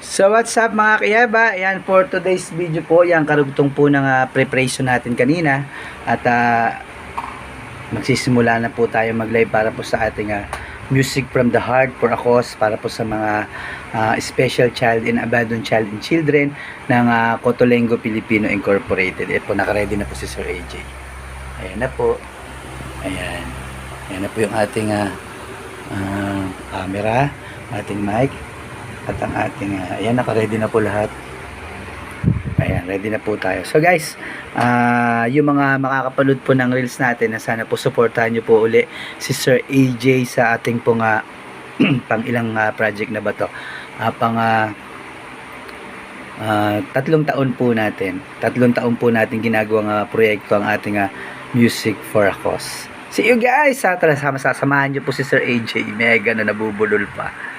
So what's up mga kayaba, ayan for today's video po, yan karugtong po ng preparation natin kanina. At magsisimula na po tayo mag-live para po sa ating Music from the Heart for a Cause, para po sa mga special child and abandoned child and children ng Cotolengo Filipino Incorporated. Ito po, nakaredy na po si Sir AJ. Ayan na po. Ayan. Ayan na po yung ating camera, ating mic, at ang ating ayan, naka-ready na po lahat. Ayan, ready na po tayo. So guys, yung mga makakapanood po ng reels natin, na sana po supportahan nyo po uli si Sir AJ sa ating pong pang ilang project na ba to, pang 3 taon po natin. 3 taon po natin ginagawang proyekto ang ating Music for a Cause. See you guys! Tara, sasamahan nyo po si Sir AJ. Mega na nabubulol pa.